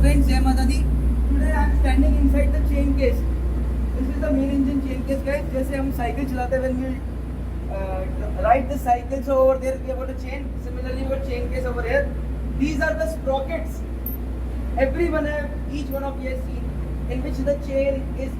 friends, Jai Mata Di. Today I am standing inside the chain case. This is the main engine chain case, guys. जैसे हम cycle चलाते हैं when we ride the cycle, so over there we have got a chain. Similarly, we got chain case over here. These are the sprockets. Everyone have, each one of you has seen in which the chain is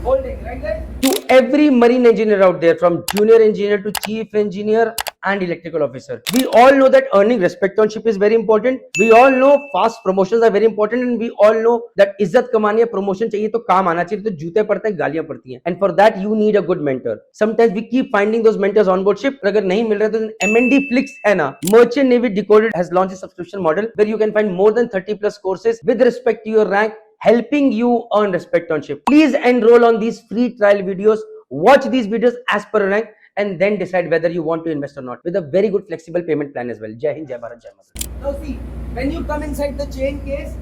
holding, right, guys? To every marine engineer out there, from junior engineer to chief engineer and electrical officer, we all know that earning respect on ship is very important. We all know fast promotions are very important, and we all know that इज्जत कमानी है, promotion चाहिए तो काम आना चाहिए, तो जूते पड़ते हैं, गालियां पड़ती हैं, and for that you need a good mentor. Sometimes we keep finding those mentors on board ship, अगर नहीं मिल रहे तो M&D Flix है ना, Merchant Navy Decoded has launched a subscription model where you can find more than 30 plus courses with respect to your rank, helping you earn respect on ship. Please enroll on these free trial videos, watch these videos as per rank, and then decide whether you want to invest or not, with a very good flexible payment plan as well. Jai Hind, Jai Bharat, Jai Mata. Now see, when you come inside the chain case,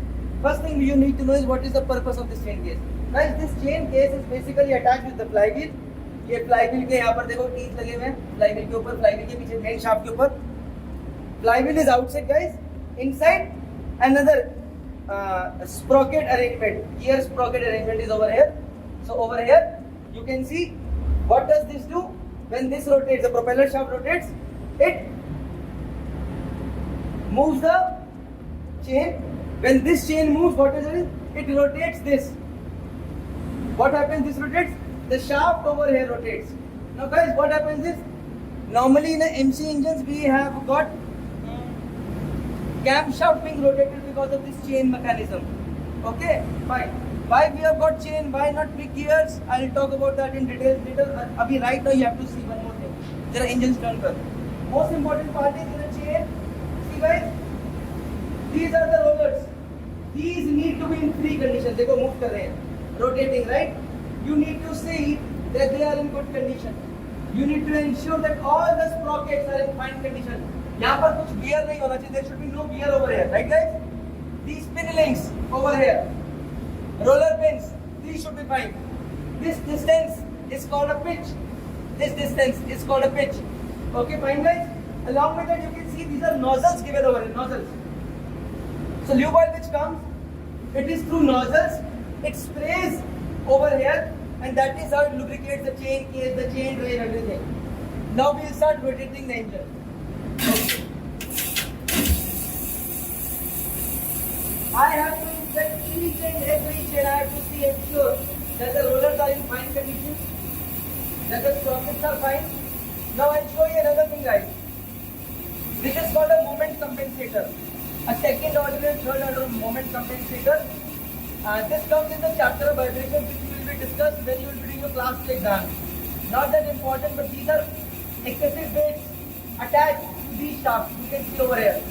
first thing you need to know is what is the purpose of this chain case. Guys, this chain case is basically attached with the flywheel. ये flywheel के यहाँ पर देखो teeth लगे हुए हैं, flywheel के ऊपर, flywheel के पीछे main shaft के ऊपर. Flywheel is outside, guys. Inside, another sprocket arrangement, gear sprocket arrangement is over here. So over here, you can see what does this do. When this rotates, the propeller shaft rotates, it moves the chain. When this chain moves, what is it? It rotates this. What happens? This rotates. The shaft over here rotates. Now, guys, what happens is normally in the MC engines we have got camshaft being rotated because of this chain mechanism. Okay, fine. Why we have got chain? Why not big gears? I'll talk about that in detail later. Abhi right now you have to see one more thing. Jara engines turn kar. Most important part is in a chain. See guys, these are the rollers. These need to be in free condition. देखो move कर रहे हैं, rotating, right? You need to see that they are in good condition. You need to ensure that all the sprockets are in fine condition. यहाँ पर कुछ gear नहीं होना चाहिए. There should be no gear over here, right guys? These pin links over here. Roller pins, these should be fine. This distance is called a pitch. This distance is called a pitch. Okay, fine guys? Along with that you can see these are nozzles given over here, nozzles. So lube oil which comes, it is through nozzles, it sprays over here, and that is how it lubricates the chain case, the chain drain, everything. Now we will start rotating the engine. Okay. I have to inspect each and every chain. I have to see, ensure that the rollers are in fine condition, that the sprockets are fine. Now I'll show you another thing, guys. This is called a moment compensator. A second order and third order moment compensator. This comes in the chapter of vibration, which will be discussed when you will be doing your class 2 exam. Not that important, but these are excessive weights attached to these shafts. You can see over here.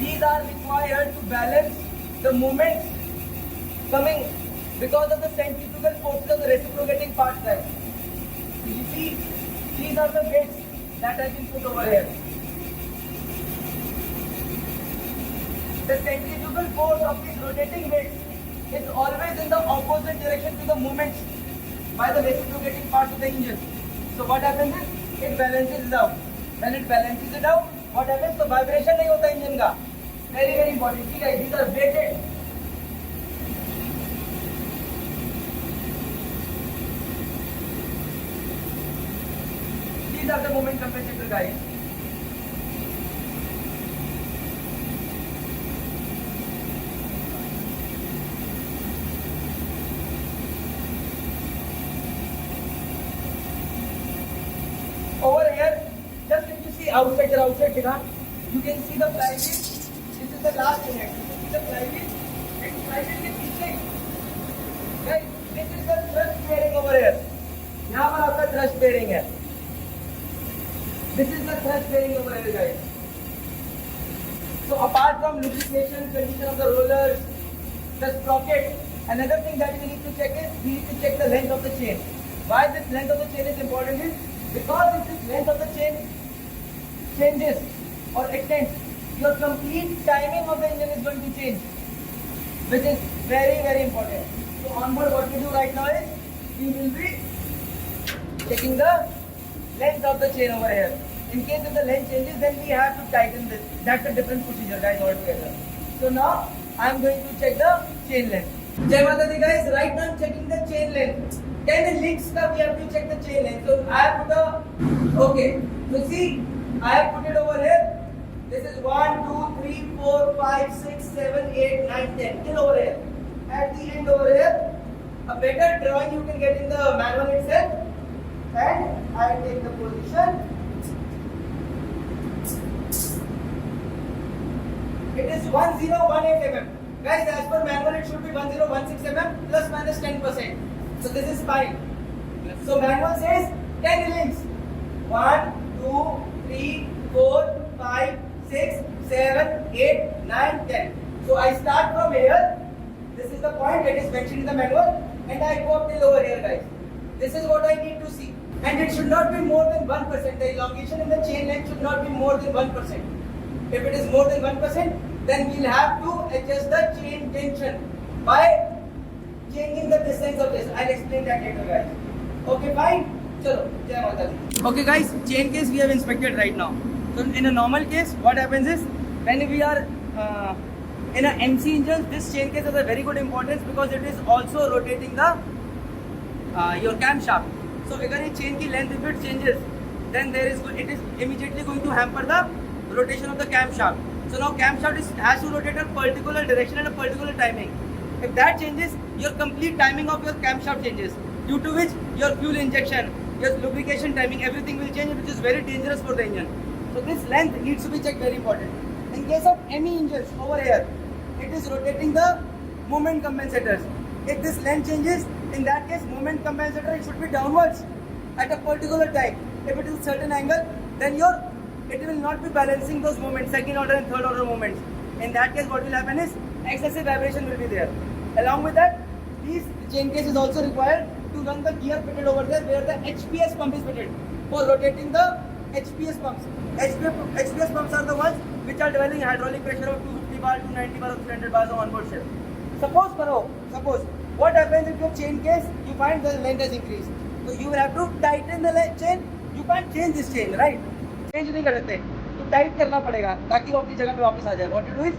These are required to balance the movements coming because of the centrifugal forces of the reciprocating part side. You see, these are the weights that have been put over here. The centrifugal force of these rotating weights is always in the opposite direction to the movements by the reciprocating parts of the engine. So what happens is, it balances it out. When it balances it out, what happens? So vibration नहीं होता engine का. Very very important. See guys, these are weighted. These are the moment compensator, guys. Over here, just if you see outside दिखा, you can see the flywheel. This is the last unit. This is the flywheel. And flywheel के पीछे, guys, this is the thrust bearing over here. यहाँ पर आपका thrust bearing है. This is the thrust bearing over here, guys. So apart from lubrication, condition of the rollers, the sprocket, another thing that we need to check is we need to check the length of the chain. Why this length of the chain is important is because if this length of the chain changes or extends, your complete timing of the engine is going to change, which is very very important. So on board what we do right now is we will be checking the length of the chain over here. In case if the length changes, then we have to tighten this. That's a different procedure, guys, altogether. So now I am going to check the chain length. Jai Mata Di, guys. Right now I'm checking the chain length. 10 links ka we have to check the chain length. So I have put a okay. So see, I have put it over here. This is 1, 2, 3, 4, 5, 6, 7, 8, 9, 10. Till over here. At the end over here, a better drawing you can get in the manual itself. And I take the position. It is 1018 mm. Guys, as per manual, it should be 1016 mm plus minus 10%. So this is fine. So manual says 10 links. 1, 2, 3, 4, 5, 6, 7, 8, 9, 10. So I start from here. This is the point that is mentioned in the manual. And I go up till over here, guys. This is what I need to see. And it should not be more than 1%. The elongation in the chain length should not be more than 1%. If it is more than 1%, then we'll have to adjust the chain tension by changing the distance of this. I'll explain that later, guys. Okay, fine? Chalo, Jai Mata Di. Okay, guys, chain case we have inspected right now. So in a normal case, what happens is when we are in a MC engine, this chain case has a very good importance because it is also rotating the your camshaft. So if the chain ki length if it changes, then it is immediately going to hamper the rotation of the camshaft. So now camshaft has to rotate a particular direction and a particular timing. If that changes, your complete timing of your camshaft changes, due to which your fuel injection, your lubrication timing, everything will change, which is very dangerous for the engine. So this length needs to be checked, very important. In case of any engines over here, it is rotating the moment compensators. If this length changes, in that case moment compensator it should be downwards at a particular time. If it is a certain angle, then it will not be balancing those moments, second order and third order moments. In that case, what will happen is excessive vibration will be there. Along with that, this chain case is also required to run the gear fitted over there where the HPS pump is fitted for rotating the HPS pumps. HPS pumps are the ones which are developing hydraulic pressure of 250 bar, 290 bar, or 300 bars on onboard ship. Suppose, what happens if your chain case, you find the length has increased. So you will have to tighten the chain. You can't change this chain, right? Change नहीं कर सकते तो tight करना पड़ेगा ताकि वो अपनी जगह पे वापस आ जाए. What you do is